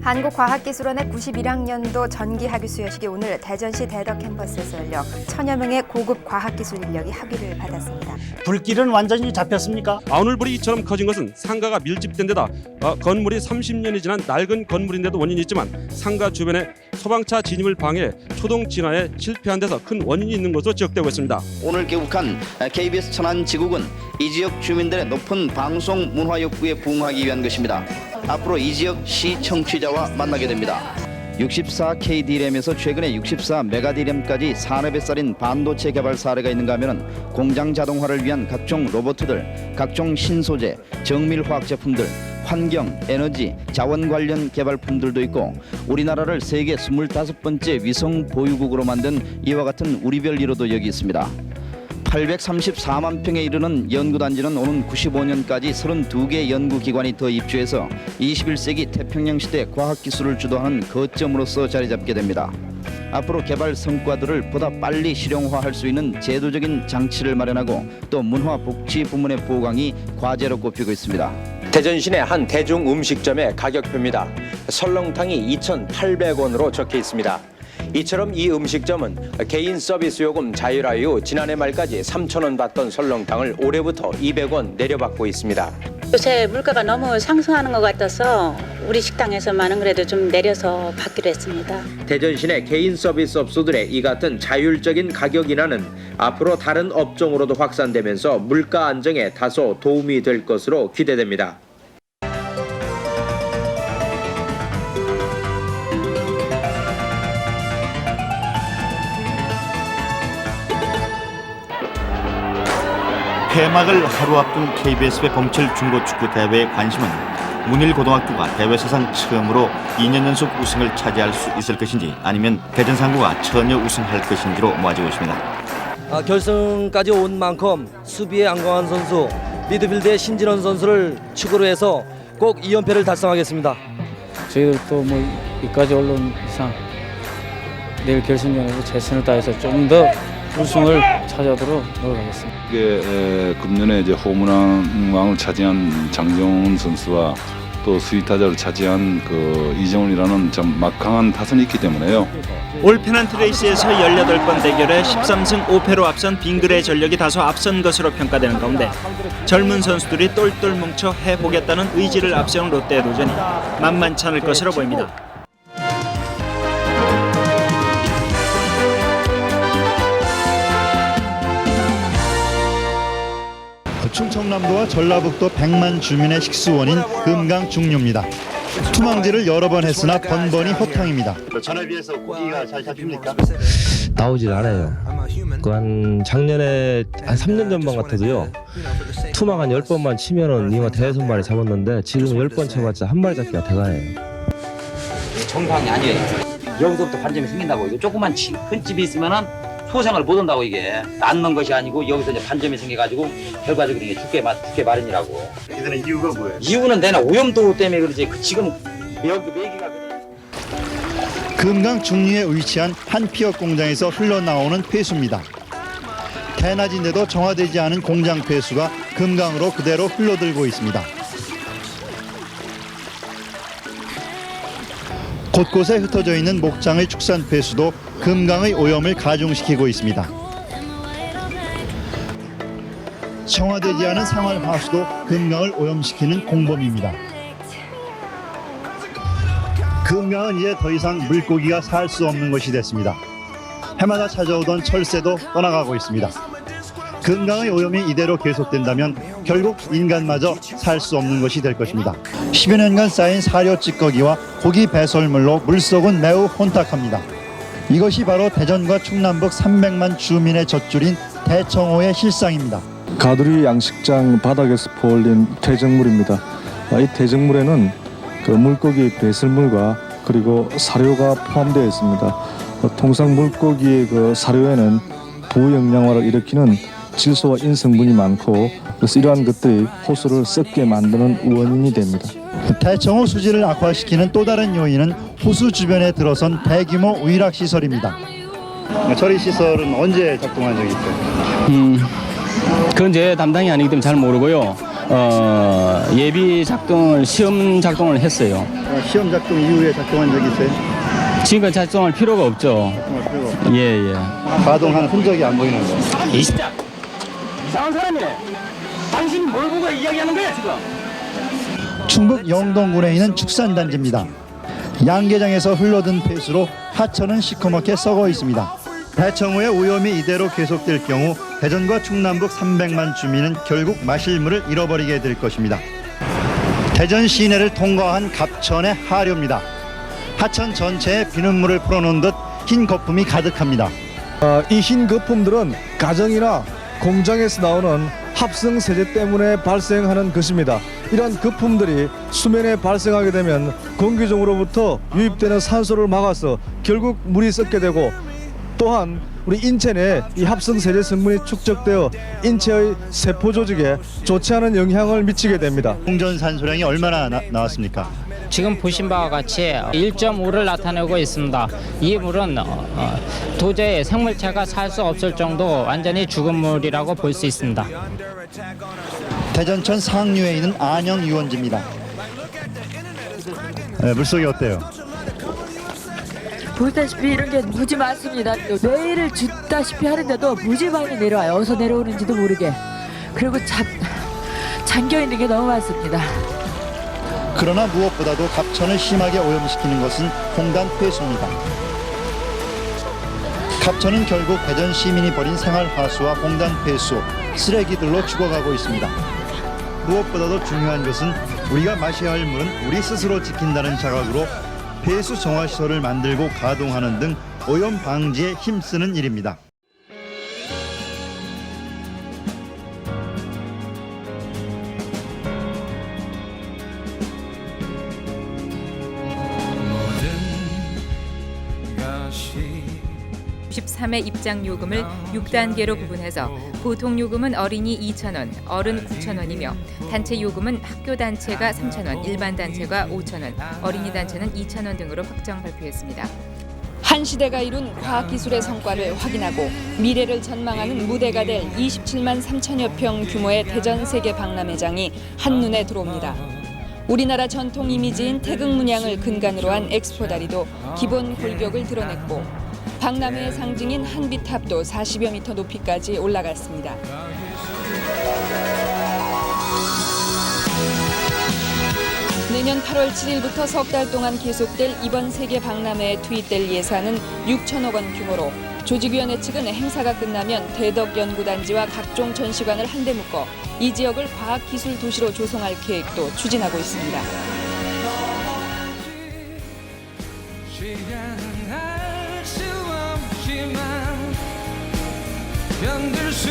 한국과학기술원의 91학년도 전기학위 수여식이 오늘 대전시 대덕 캠퍼스에서 열려 천여 명의 고급 과학기술 인력이 학위를 받았습니다. 불길은 완전히 잡혔습니까? 아우늘불이 이처럼 커진 것은 상가가 밀집된 데다 건물이 30년이 지난 낡은 건물인데도 원인이 있지만 상가 주변에 소방차 진입을 방해, 초동 진화에 실패한 데서 큰 원인이 있는 것으로 지적되고 있습니다. 오늘 개국한 KBS 천안지국은 이 지역 주민들의 높은 방송 문화 욕구에 부응하기 위한 것입니다. 앞으로 이 지역 시 청취자와 만나게 됩니다. 64KD램에서 최근에 64메가D램까지 산업에 쌀인 반도체 개발 사례가 있는가 하면 공장 자동화를 위한 각종 로봇들, 각종 신소재, 정밀화학 제품들, 환경, 에너지, 자원 관련 개발품들도 있고 우리나라를 세계 25번째 위성 보유국으로 만든 이와 같은 우리별 1호도 여기 있습니다. 834만 평에 이르는 연구단지는 오는 95년까지 32개 연구기관이 더 입주해서 21세기 태평양 시대 과학기술을 주도하는 거점으로서 자리 잡게 됩니다. 앞으로 개발 성과들을 보다 빨리 실용화할 수 있는 제도적인 장치를 마련하고 또 문화복지 부문의 보강이 과제로 꼽히고 있습니다. 대전 시내 한 대중 음식점의 가격표입니다. 설렁탕이 2,800원으로 적혀 있습니다. 이처럼 이 음식점은 개인 서비스 요금 자율화 이후 지난해 말까지 3,000원 받던 설렁탕을 올해부터 200원 내려받고 있습니다. 요새 물가가 너무 상승하는 것 같아서 우리 식당에서만은 그래도 좀 내려서 받기로 했습니다. 대전 시내 개인 서비스 업소들의 이 같은 자율적인 가격 인하는 앞으로 다른 업종으로도 확산되면서 물가 안정에 다소 도움이 될 것으로 기대됩니다. 폐막을 하루 앞둔 KBS배 범철 중고축구 대회의 관심은 문일고등학교가 대회 사상 처음으로 2년 연속 우승을 차지할 수 있을 것인지 아니면 대전상고가 전혀 우승할 것인지로 모아지고 있습니다. 결승까지 온 만큼 수비의 안광환 선수, 미드필드의 신진원 선수를 축으로 해서 꼭 2연패를 달성하겠습니다. 저희들도 이까지 올라온 이상 내일 결승전에서 최선을 다해서 좀 더 우승을 차지하도록 노력하겠습니다. 금년에 홈런왕을 차지한 장정훈 선수와 또 수위타자를 차지한 이정훈이라는 좀 막강한 타선이 있기 때문에요. 올 페넌트 레이스에서 18번 대결에 13승 5패로 앞선 빙글의 전력이 다소 앞선 것으로 평가되는 가운데 젊은 선수들이 똘똘 뭉쳐 해보겠다는 의지를 앞세운 롯데의 도전이 만만치 않을 것으로 보입니다. 충청남도와 전라북도 100만 주민의 식수원인 금강중류입니다. 투망질을 여러 번 했으나 번번이 호탕입니다. 전에 비해서 고기가 잘 잡힙니까? 나오질 않아요. 한 작년에 한 3년 전만 같아도요. 투망 한 10번만 치면은 잉어 대여섯 마리 잡았는데 지금 10번 쳐봤자 한 마리 잡기가 대가예요. 정상이 아니에요. 여기서부터 반점이 생긴다고. 이거 조그만 큰 집이 있으면은 소생을 못 한다고. 이게 낳는 것이 아니고 여기서 이제 반점이 생겨가지고 결과적으로 이게 죽게 마련이라고. 이거는 이유가 뭐예요? 이유는 내나 오염도 때문에 그러지. 지금 메기가 금강 중류에 위치한 한 피어 공장에서 흘러나오는 폐수입니다. 대낮인데도 정화되지 않은 공장 폐수가 금강으로 그대로 흘러들고 있습니다. 곳곳에 흩어져 있는 목장의 축산 폐수도 금강의 오염을 가중시키고 있습니다. 정화되지 않은 생활화수도 금강을 오염시키는 공범입니다. 금강은 이제 더 이상 물고기가 살 수 없는 곳이 됐습니다. 해마다 찾아오던 철새도 떠나가고 있습니다. 금강의 오염이 이대로 계속된다면 결국 인간마저 살 수 없는 것이 될 것입니다. 10여 년간 쌓인 사료 찌꺼기와 고기 배설물로 물속은 매우 혼탁합니다. 이것이 바로 대전과 충남북 300만 주민의 젖줄인 대청호의 실상입니다. 가두리 양식장 바닥에서 퍼올린 대정물입니다. 이 대정물에는 물고기 배설물과 그리고 사료가 포함되어 있습니다. 통상 물고기의 사료에는 부영양화를 일으키는 질소와 인성분이 많고 그래서 이러한 것들이 호수를 썩게 만드는 원인이 됩니다. 대청호 수질을 악화시키는 또 다른 요인은 호수 주변에 들어선 대규모 의락 시설입니다. 처리 시설은 언제 작동한 적이 있어요? 그건 제 담당이 아니기 때문에 잘 모르고요. 예비 작동을 시험 작동을 했어요. 시험 작동 이후에 작동한 적이 있어요? 지금까지 작동할 필요가 없죠. 작동할 필요가 없어요. 예. 가동한 흔적이 안 보이는 거예요. 이 진짜 이상한 사람이네. 당신이 뭘 보고 이야기하는 거야 지금? 충북 영동군에 있는 축산단지입니다. 양계장에서 흘러든 폐수로 하천은 시커멓게 썩어 있습니다. 대청호의 오염이 이대로 계속될 경우 대전과 충남북 300만 주민은 결국 마실 물을 잃어버리게 될 것입니다. 대전 시내를 통과한 갑천의 하류입니다. 하천 전체에 비눗물을 풀어놓은 듯 흰 거품이 가득합니다. 이 흰 거품들은 가정이나 공장에서 나오는 합성 세제 때문에 발생하는 것입니다. 이러한 거품들이 수면에 발생하게 되면 공기중으로부터 유입되는 산소를 막아서 결국 물이 썩게 되고, 또한 우리 인체 내에 이 합성 세제 성분이 축적되어 인체의 세포 조직에 좋지 않은 영향을 미치게 됩니다. 공전산소량이 얼마나 나왔습니까? 지금 보신 바와 같이 1.5를 나타내고 있습니다. 이 물은 도저히 생물체가 살 수 없을 정도 완전히 죽은 물이라고 볼 수 있습니다. 대전천 상류에 있는 안영 유원지입니다. 물속이 어때요? 보시다시피 이런 게 무지 많습니다. 매일을 줍다시피 하는데도 무지 많이 내려와요. 어디서 내려오는지도 모르게. 그리고 잠겨 있는 게 너무 많습니다. 그러나 무엇보다도 갑천을 심하게 오염시키는 것은 홍단 폐수입니다. 갑천은 결국 대전 시민이 버린 생활하수와 홍단 폐수, 쓰레기들로 죽어가고 있습니다. 무엇보다도 중요한 것은 우리가 마셔야 할 물은 우리 스스로 지킨다는 자각으로 폐수 정화시설을 만들고 가동하는 등 오염 방지에 힘쓰는 일입니다. (13회) 입장 요금을 6단계로 구분해서 보통 요금은 어린이 2,000원, 어른 9,000원이며 단체 요금은 학교 단체가 3,000원, 일반 단체가 5,000원, 어린이 단체는 2,000원 등으로 확정 발표했습니다. 한 시대가 이룬 과학기술의 성과를 확인하고 미래를 전망하는 무대가 될 27만 3천여 평 규모의 대전 세계 박람회장이 한눈에 들어옵니다. 우리나라 전통 이미지인 태극 문양을 근간으로 한 엑스포다리도 기본 골격을 드러냈고, 박람회의 상징인 한비탑도 40여 미터 높이까지 올라갔습니다. 내년 8월 7일부터 석 달 동안 계속될 이번 세계 박람회에 투입될 예산은 6천억 원 규모로, 조직위원회 측은 행사가 끝나면 대덕연구단지와 각종 전시관을 한데 묶어 이 지역을 과학기술 도시로 조성할 계획도 추진하고 있습니다. 견딜 수